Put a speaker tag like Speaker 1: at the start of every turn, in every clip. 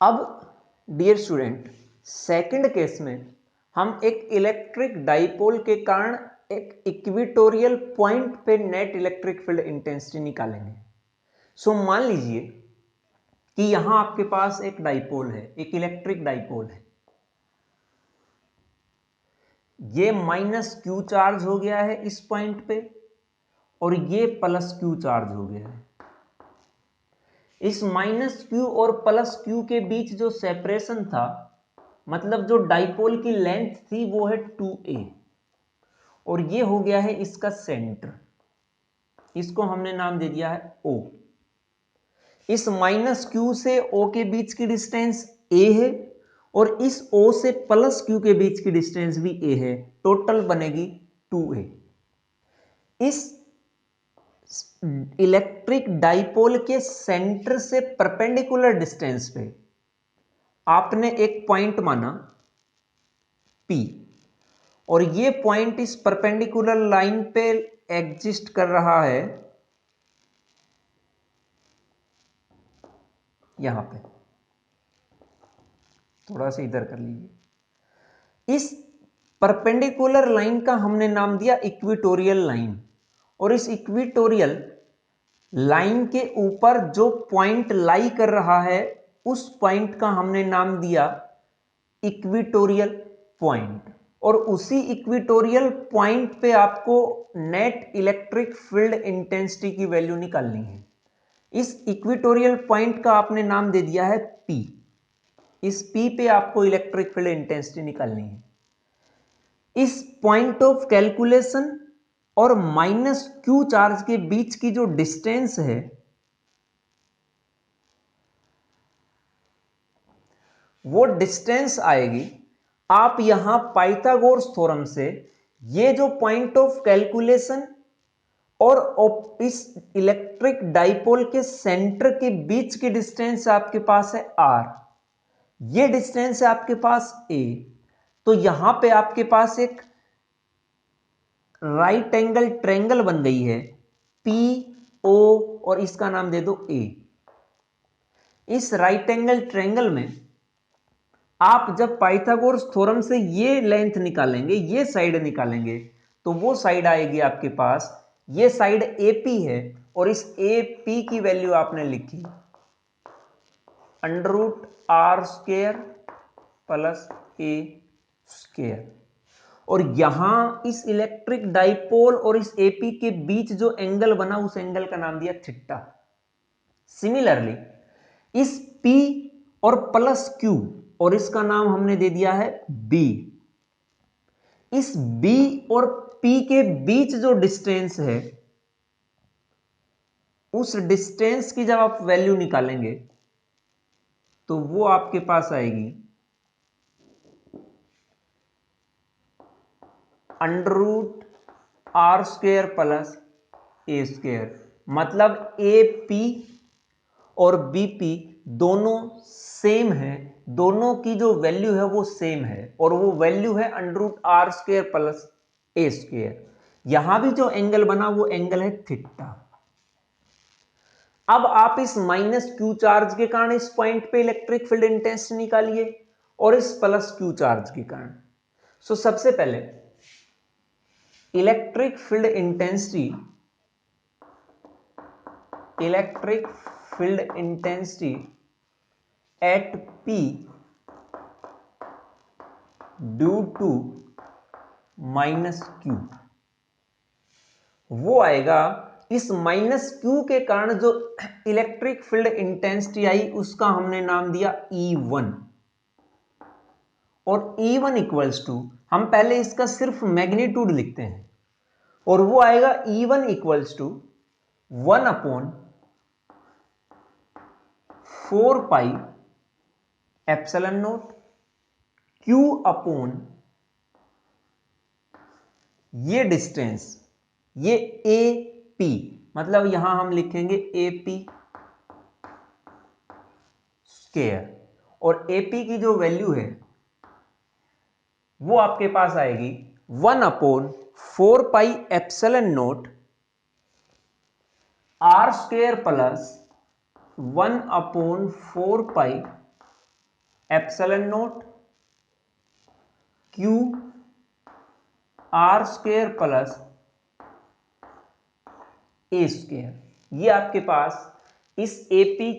Speaker 1: अब dear student, second case में हम एक इलेक्ट्रिक डाइपोल के कारण एक इक्विटोरियल पॉइंट पे नेट इलेक्ट्रिक फील्ड इंटेंसिटी निकालेंगे। सो मान लीजिए कि यहां आपके पास एक डाइपोल है, एक इलेक्ट्रिक डाइपोल है। ये माइनस क्यू चार्ज हो गया है इस पॉइंट पे और ये प्लस क्यू चार्ज हो गया है। इस माइनस क्यू और प्लस क्यू के बीच जो सेपरेशन था, मतलब जो डाइपोल की लेंथ थी, वो है 2a और ये हो गया है इसका सेंटर। इसको हमने नाम दे दिया है O। इस माइनस क्यू से O के बीच की डिस्टेंस a है और इस O से प्लस क्यू के बीच की डिस्टेंस भी a है। टोटल बनेगी 2a। इस इलेक्ट्रिक डाइपोल के सेंटर से परपेंडिकुलर डिस्टेंस पे आपने एक पॉइंट माना P और ये पॉइंट इस परपेंडिकुलर लाइन पे एग्जिस्ट कर रहा है यहां पे। थोड़ा सा इधर कर लीजिए। इस परपेंडिकुलर लाइन का हमने नाम दिया इक्विटोरियल लाइन और इस इक्विटोरियल लाइन के ऊपर जो पॉइंट लाई कर रहा है उस पॉइंट का हमने नाम दिया इक्विटोरियल पॉइंट और उसी इक्विटोरियल पॉइंट पे आपको नेट इलेक्ट्रिक फील्ड इंटेंसिटी की वैल्यू निकालनी है। इस इक्विटोरियल पॉइंट का आपने नाम दे दिया है P। इस P पे आपको इलेक्ट्रिक फील्ड इंटेंसिटी निकालनी है। इस पॉइंट ऑफ कैलकुलेशन और माइनस क्यू चार्ज के बीच की जो डिस्टेंस है वो डिस्टेंस आएगी, आप यहां पाइथागोरस थ्योरम से ये जो पॉइंट ऑफ कैलकुलेशन और इस इलेक्ट्रिक डाइपोल के सेंटर के बीच की डिस्टेंस आपके पास है r, ये डिस्टेंस है आपके पास a। तो यहां पे आपके पास एक राइट एंगल ट्रायंगल बन गई है PO और इसका नाम दे दो A। इस राइट एंगल ट्रायंगल में आप जब पाइथागोरस थ्योरम से ये लेंथ निकालेंगे, ये साइड निकालेंगे, तो वो साइड आएगी आपके पास, ये साइड AP है और इस AP की वैल्यू आपने लिखी √r² प्लस a² और यहां इस इलेक्ट्रिक डाइपोल और इस AP के बीच जो एंगल बना उस एंगल का नाम दिया थीटा। सिमिलरली इस P और प्लस Q और इसका नाम हमने दे दिया है B। इस B और P के बीच जो डिस्टेंस है उस डिस्टेंस की जब आप वैल्यू निकालेंगे तो वो आपके पास आएगी √r² प्लस a²। मतलब AP और BP दोनों सेम है, दोनों की जो वैल्यू है वो सेम है और वो वैल्यू है √r² प्लस a²। यहां भी जो एंगल बना वो एंगल है थीटा। अब आप इस माइनस क्यू चार्ज के कारण इस पॉइंट पे इलेक्ट्रिक फील्ड इंटेंसिटी निकालिए और इस प्लस क्यू चार्ज के कारण। सो सबसे पहले electric field intensity at P due to minus Q, वो आएगा इस माइनस क्यू के कारण जो इलेक्ट्रिक फील्ड इंटेंसिटी आई उसका हमने नाम दिया E1 और E1 इक्वल्स टू, हम पहले इसका सिर्फ मैग्नीट्यूड लिखते हैं और वो आएगा E1 equals to 1/4 pi epsilon naught Q upon ये डिस्टेंस, ये AP, मतलब यहां हम लिखेंगे AP² और AP की जो वैल्यू है वो आपके पास आएगी 1/4 pi epsilon not r² plus 1/4 pi epsilon not Q R square plus A square. ये आपके पास इस एपी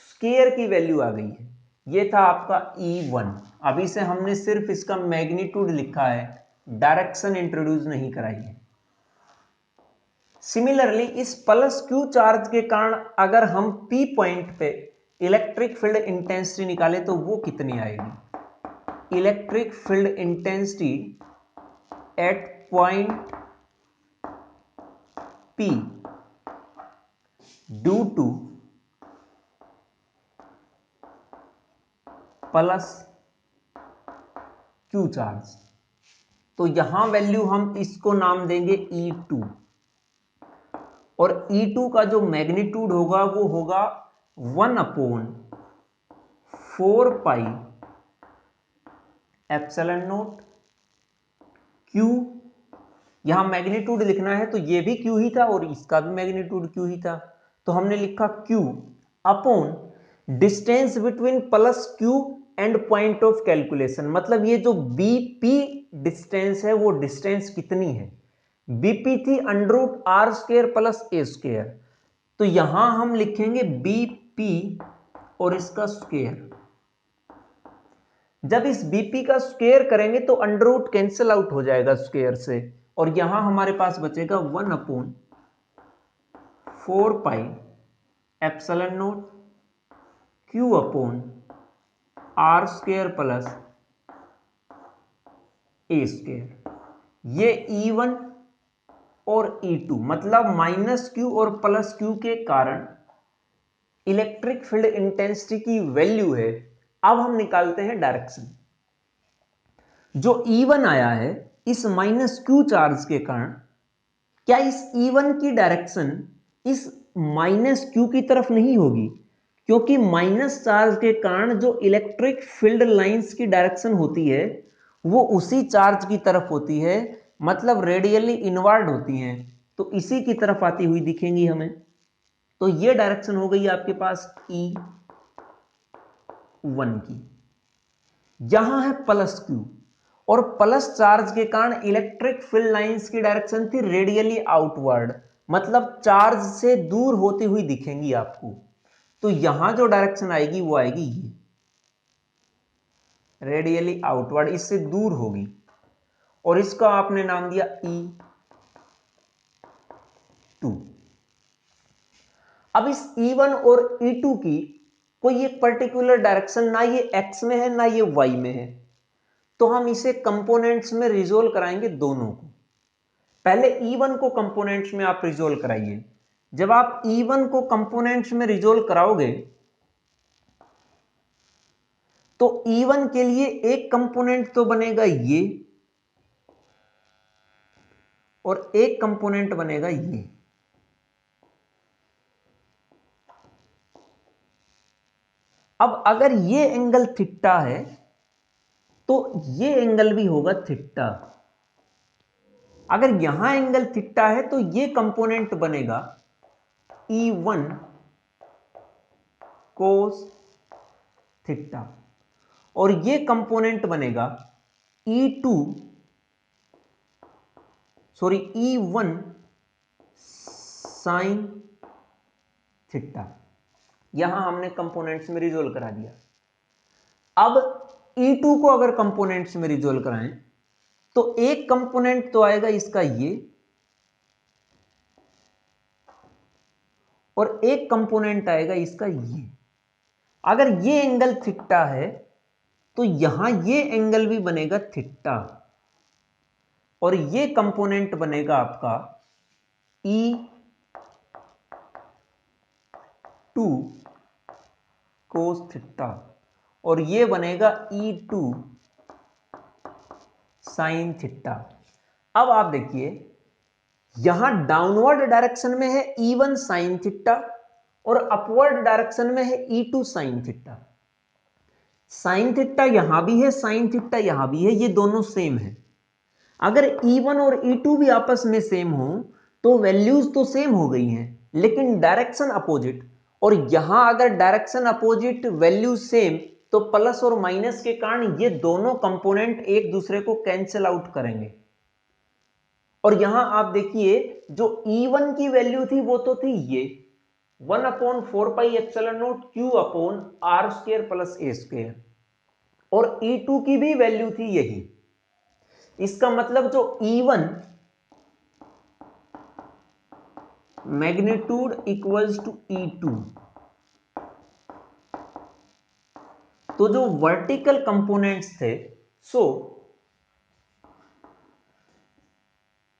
Speaker 1: स्क्वायर की वैल्यू आ गई है। ये था आपका E1। अभी से हमने सिर्फ इसका मैग्नीट्यूड लिखा है, डायरेक्शन इंट्रोड्यूस नहीं कराई है। सिमिलरली इस प्लस क्यू चार्ज के कारण अगर हम P पॉइंट पे इलेक्ट्रिक फील्ड इंटेंसिटी निकाले तो वो कितनी आएगी? Electric field intensity at point P due two plus Q charge. तो यहां वैल्यू हम इसको नाम देंगे E2 और E2 का जो मैग्नीट्यूड होगा वो होगा 1/4 पाई एप्सिलॉन नॉट क्यू। यहां मैग्नीट्यूड लिखना है तो ये भी क्यू ही था और इसका भी मैग्नीट्यूड क्यू ही था, तो हमने लिखा Q upon distance between plus Q and point of calculation. मतलब ये जो बीपी डिस्टेंस है वो डिस्टेंस कितनी है? बीपी थी √r² प्लस a², तो यहां हम लिखेंगे बीपी और इसका स्क्वायर। जब इस बीपी का स्क्वायर करेंगे तो अंडर कैंसिल आउट हो जाएगा स्क्वायर से, और यहां हमारे पास बचेगा 1/4 pi epsilon not Q upon r² plus a²। ये E1 और E2 मतलब माइनस क्यू और प्लस क्यू के कारण इलेक्ट्रिक फील्ड इंटेंसिटी की वैल्यू है। अब हम निकालते हैं डायरेक्शन। जो E1 आया है इस माइनस क्यू चार्ज के कारण, क्या इस E1 की डायरेक्शन इस माइनस क्यू की तरफ नहीं होगी? क्योंकि माइनस चार्ज के कारण जो इलेक्ट्रिक फील्ड लाइंस की डायरेक्शन होती है वो उसी चार्ज की तरफ होती है, मतलब रेडियली इनवर्ड होती हैं, तो इसी की तरफ आती हुई दिखेंगी हमें। तो ये डायरेक्शन हो गई आपके पास E1 की। यहां है प्लस क्यू और प्लस चार्ज के कारण इलेक्ट्रिक फील्ड लाइंस की डायरेक्शन थी रेडियली आउटवर्ड, मतलब चार्ज से दूर होती हुई दिखेंगी आपको। तो यहां जो डायरेक्शन आएगी वो आएगी ये रेडियली आउटवर्ड, इससे दूर होगी, और इसका आपने नाम दिया E2। अब इस E1 और E2 की कोई एक पर्टिकुलर डायरेक्शन ना ये x में है ना ये y में है, तो हम इसे कंपोनेंट्स में रिजोल्व कराएंगे दोनों को। पहले E1 को कंपोनेंट्स में आप रिजोल्व कराइए। जब आप E1 को कंपोनेंट्स में रिजोल्व कराओगे तो E1 के लिए एक कंपोनेंट तो बनेगा ये और एक कंपोनेंट बनेगा ये। अब अगर ये एंगल थीटा है तो ये एंगल भी होगा थीटा। अगर यहां एंगल थीटा है तो ये कंपोनेंट बनेगा E1 कोस थीटा और ये कंपोनेंट बनेगा E1 साइन थीटा। यहां हमने कंपोनेंट्स में रिजोल्व करा दिया। अब E2 को अगर कंपोनेंट्स में रिजोल्व कराएं तो एक कंपोनेंट तो आएगा इसका ये और एक कंपोनेंट आएगा इसका ये। अगर ये एंगल थीटा है तो यहां ये एंगल भी बनेगा थीटा और ये कंपोनेंट बनेगा आपका E2 कोस थीटा और ये बनेगा E2 साइन थीटा। अब आप देखिए यहां डाउनवर्ड डायरेक्शन में है E1 साइन थीटा और अपवर्ड डायरेक्शन में है E2 sine theta. Sine theta यहां भी है, साइन थीटा यहां भी है, ये दोनों सेम है। अगर E1 और E2 भी आपस में सेम हो तो वैल्यूज तो सेम हो गई हैं, लेकिन डायरेक्शन अपोजिट, और यहां अगर डायरेक्शन अपोजिट वैल्यू सेम तो प्लस और माइनस के कारण ये दोनों कंपोनेंट एक दूसरे को कैंसिल आउट करेंगे। और यहां आप देखिए जो E1 की वैल्यू थी वो तो थी ये 1/4πε0 Q upon R square plus A square, और E2 की भी वैल्यू थी यही। इसका मतलब जो E1 magnitude equals to E2, तो जो वर्टिकल कंपोनेंट्स थे सो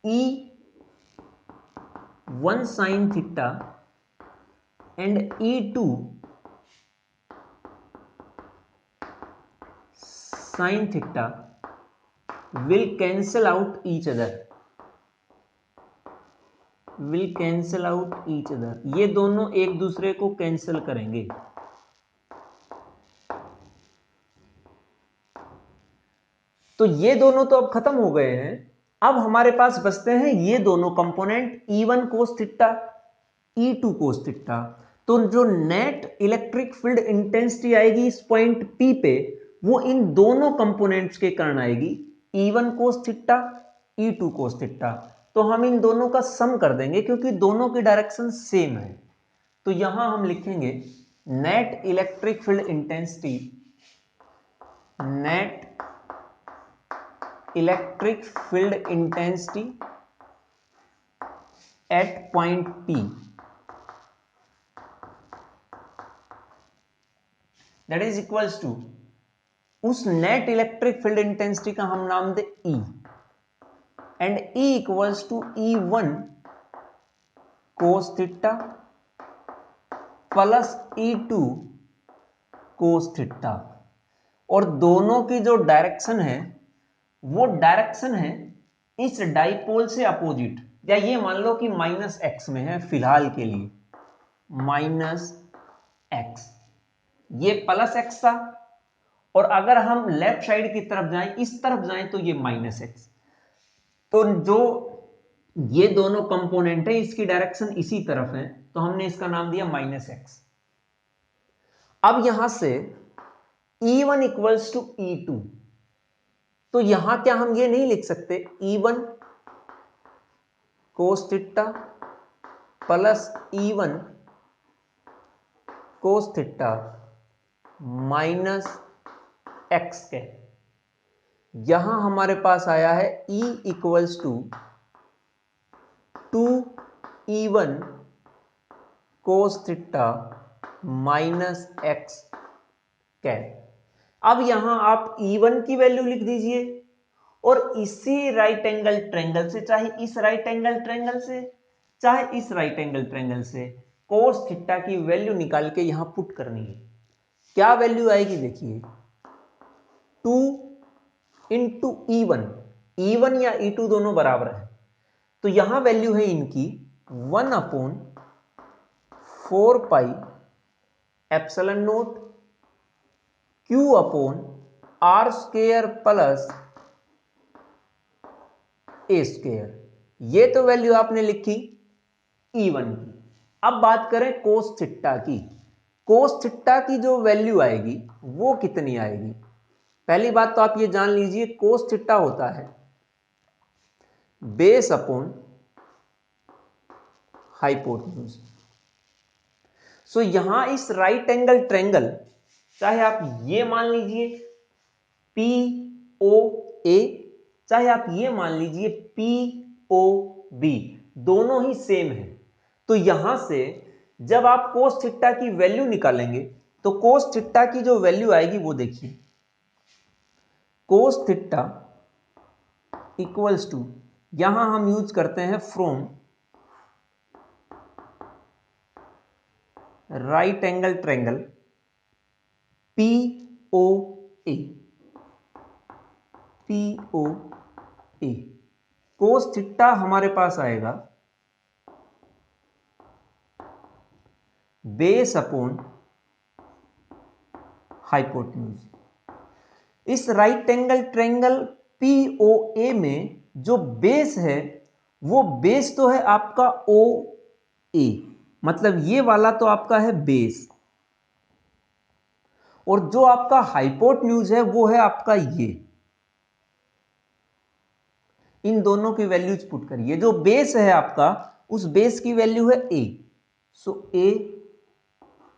Speaker 1: E1 sin theta and E2 sin theta will cancel out each other, ये दोनों एक दूसरे को कैंसिल करेंगे। तो ये दोनों तो अब खत्म हो गए हैं। अब हमारे पास बचते हैं ये दोनों component E1 cos theta, E2 cos theta. तो जो नेट इलेक्ट्रिक फील्ड इंटेंसिटी आएगी इस पॉइंट P पे, वो इन दोनों कंपोनेंट्स के कारण आएगी, E1 cos theta, E2 cos theta. तो हम इन दोनों का सम कर देंगे क्योंकि दोनों की डायरेक्शन सेम है। तो यहां हम लिखेंगे net electric field intensity, net electric field intensity at point P, that is equals to, उस नेट इलेक्ट्रिक फील्ड इंटेंसिटी का हम नाम दे E, and E equals to E1 cos theta plus E2 cos theta. और दोनों की जो direction है वो डायरेक्शन है इस डाइपोल से अपोजिट, या ये मान लो कि -x में है फिलहाल के लिए, -x, ये +x था, और अगर हम लेफ्ट साइड की तरफ जाएं, इस तरफ जाएं तो ये -x। तो जो ये दोनों कंपोनेंट है इसकी डायरेक्शन इसी तरफ है, तो हमने इसका नाम दिया -x। अब यहां से E1 इक्वल्स टू E2, तो यहां क्या हम ये नहीं लिख सकते E1 cos theta plus E1 cos theta minus x के, यहां हमारे पास आया है E equals to 2E1 cos theta minus x के। अब यहां आप E1 की वैल्यू लिख दीजिए, और इसी राइट एंगल ट्रायंगल से, चाहे इस राइट एंगल ट्रायंगल से चाहे इस राइट एंगल ट्रायंगल से, cos थीटा की वैल्यू निकाल के यहां पुट करनी है। क्या वैल्यू आएगी देखिए, 2 इंटू E1 या E2 दोनों बराबर है, तो यहां वैल्यू है इनकी 1/4πε0 Q upon R square plus A square. ये तो वैल्यू आपने लिखी E1 की। अब बात करें cos थीटा की। cos थीटा की जो वैल्यू आएगी वो कितनी आएगी? पहली बात तो आप ये जान लीजिए cos थीटा होता है बेस अपॉन हाइपोटेन्यूज। सो यहां इस राइट एंगल ट्रायंगल, चाहे आप ये मान लीजिए POA, चाहे आप ये मान लीजिए POB, दोनों ही सेम है। तो यहां से जब आप cos थीटा की वैल्यू निकालेंगे तो cos थीटा की जो वैल्यू आएगी वो देखिए, cos थीटा इक्वल्स टू, यहां हम यूज करते हैं from right angle triangle POA, cos theta हमारे पास आएगा बेस अपॉन हाइपोटेन्यूज। इस राइट एंगल ट्रायंगल POA में जो बेस है वो बेस तो है आपका OA, मतलब ये वाला तो आपका है बेस, और जो आपका हाइपोटेन्यूज है वो है आपका ये। इन दोनों की वैल्यूज पुट करिए। जो बेस है आपका, उस बेस की वैल्यू है ए, सो ए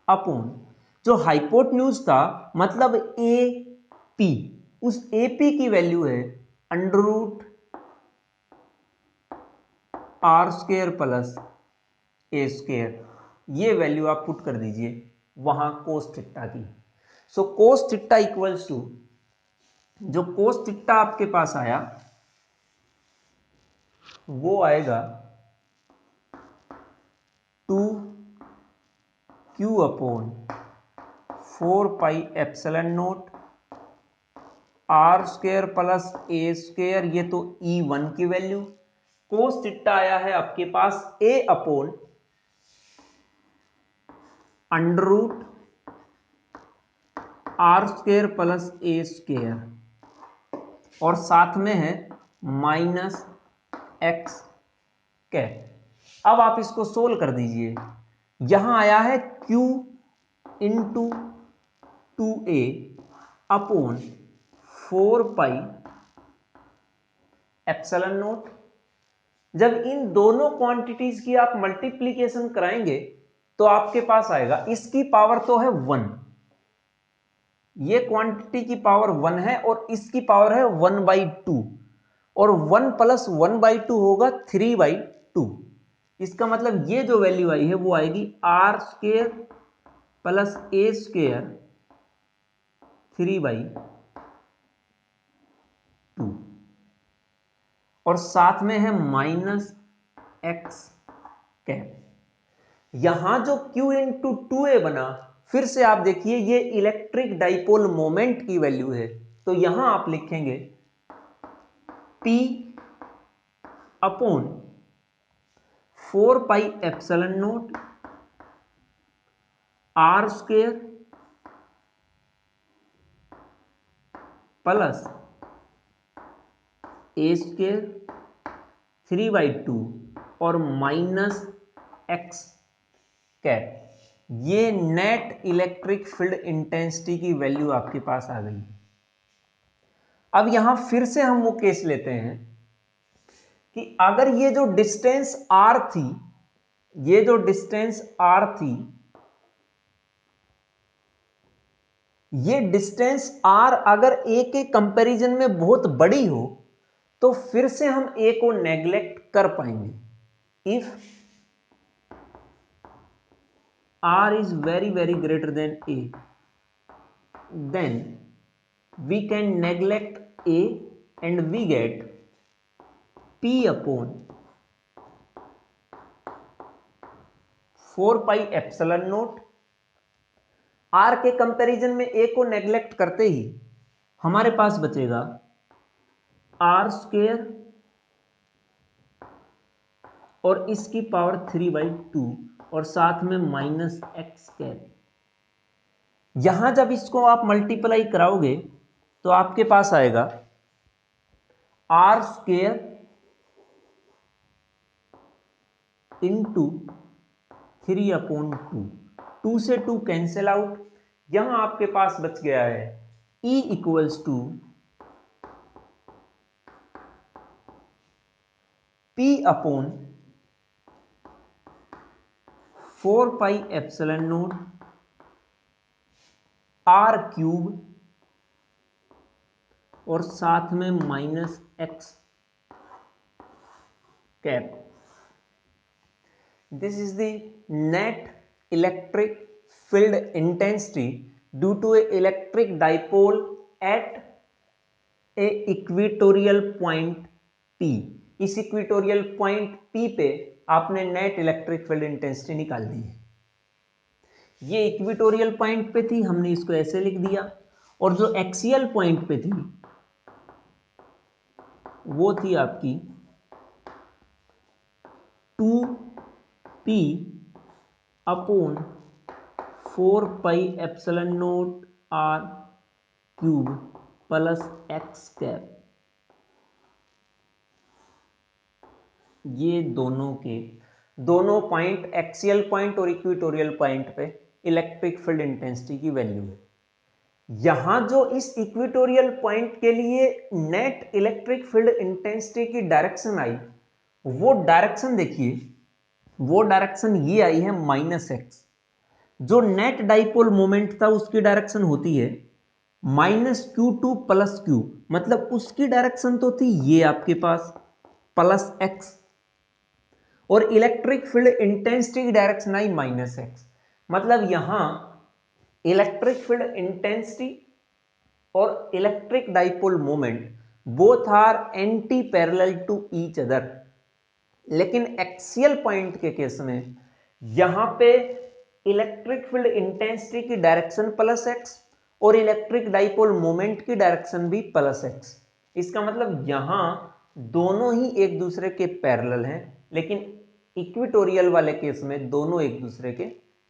Speaker 1: अपॉन जो हाइपोटेन्यूज था मतलब ए पी, उस ए पी की वैल्यू है under root R square plus A square. ये वैल्यू आप पुट कर दीजिए वहां कोस थीटा की। So cos theta equals to, जो कोस थीटा आपके पास आया वो आएगा 2q upon 4 pi epsilon naught R square plus A square, ये तो E1 की वैल्यू। कोस थीटा आया है आपके पास a upon under root R square plus A square और साथ में है माइनस एक्स कैप। अब आप इसको सोल्व कर दीजिए। यहां आया है q into 2a upon 4 pi epsilon note. जब इन दोनों क्वांटिटीज की आप मल्टीप्लीकेशन कराएंगे तो आपके पास आएगा, इसकी पावर तो है 1, ये क्वांटिटी की पावर 1 है और इसकी पावर है 1/2 और 1 प्लस 1/2 होगा 3/2। इसका मतलब ये जो वैल्यू आई है वो आएगी R square plus A square 3/2 और साथ में है माइनस एक्स कैप। यहां जो Q इंटू 2a बना, फिर से आप देखिए ये इलेक्ट्रिक डाइपोल मोमेंट की वैल्यू है, तो यहां आप लिखेंगे P upon 4 pi epsilon naught R square plus A square 3/2 और माइनस एक्स कैप। ये नेट इलेक्ट्रिक फील्ड इंटेंसिटी की वैल्यू आपके पास आ गई। अब यहां फिर से हम वो केस लेते हैं कि अगर ये जो डिस्टेंस r थी, ये जो डिस्टेंस r थी, ये डिस्टेंस r अगर a के कंपैरिजन में बहुत बड़ी हो तो फिर से हम a को नेग्लेक्ट कर पाएंगे। If r is very greater than a, then we can neglect a and we get p upon 4 pi epsilon note. r के कंपैरिजन में a को नेग्लेक्ट करते ही हमारे पास बचेगा आर स्क्वायर और इसकी पावर 3/2 और साथ में माइनस एक्स कैप। यहां जब इसको आप मल्टीप्लाई कराओगे तो आपके पास आएगा आर स्क्वायर इंटू 3/2, 2 से 2 कैंसिल आउट। यहां आपके पास बच गया है E equals to P upon 4 pi epsilon naught R cube और साथ में minus X cap. This is the net electric field intensity due to a electric dipole at a equatorial point P। इस equatorial point P पे आपने net electric field intensity निकाल दी है। ये equatorial point पे थी, हमने इसको ऐसे लिख दिया, और जो एक्सियल पॉइंट पे थी वो थी आपकी 2p upon 4 pi epsilon naught R cube plus X cap. ये दोनों पॉइंट, एक्सियल पॉइंट और इक्वेटोरियल पॉइंट पे इलेक्ट्रिक फील्ड इंटेंसिटी की वैल्यू है। यहां जो इस इक्वेटोरियल पॉइंट के लिए नेट इलेक्ट्रिक फील्ड इंटेंसिटी की डायरेक्शन आई, वो डायरेक्शन देखिए, वो डायरेक्शन ये आई है -x। जो नेट डाइपोल मोमेंट था उसकी डायरेक्शन होती है -q2 + q, मतलब उसकी डायरेक्शन तो थी ये आपके पास +x, और इलेक्ट्रिक फील्ड इंटेंसिटी की डायरेक्शन आई -x। मतलब यहां इलेक्ट्रिक फील्ड इंटेंसिटी और electric dipole moment both are anti parallel to each other. लेकिन एक्सियल पॉइंट के केस में यहां पे इलेक्ट्रिक फील्ड इंटेंसिटी की डायरेक्शन +x और इलेक्ट्रिक डाइपोल मोमेंट की डायरेक्शन भी +x। इसका मतलब यहां दोनों ही एक दूसरे के पैरेलल हैं, लेकिन इक्वेटोरियल वाले केस में दोनों एक दूसरे के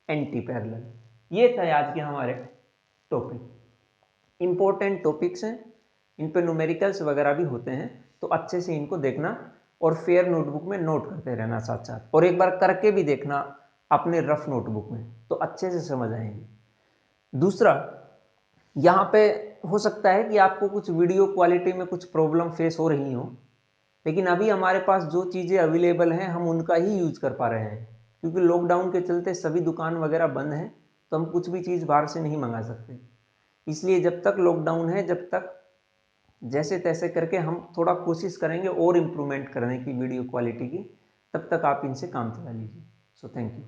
Speaker 1: एंटी पैरेलल। ये था आज के हमारे टॉपिक। इंपॉर्टेंट टॉपिक्स हैं, इन पे न्यूमेरिकल्स वगैरह भी होते हैं, तो अच्छे से इनको देखना और फेयर नोटबुक में नोट करते रहना साथ साथ, और एक बार करके भी देखना अपने रफ नोटबुक में, तो अच्छे से समझ आएंगे। दूसरा, यहाँ पे हो सकता है कि आपको कुछ वीडियो क्वालिटी में कुछ प्रॉब्लम फेस हो रही हो, लेकिन अभी हमारे पास जो चीज़ें अवेलेबल हैं हम उनका ही यूज कर पा रहे हैं, क्योंकि लॉकडाउन के चलते सभी दुकान वगैरह बंद हैं, तो हम कुछ भी चीज़ बाहर से नहीं मंगा सकते। इसलिए जब तक लॉकडाउन है, जब तक जैसे तैसे करके हम थोड़ा कोशिश करेंगे और इम्प्रूवमेंट करने की वीडियो क्वालिटी की, तब तक आप इनसे काम चला लीजिए। So thank you.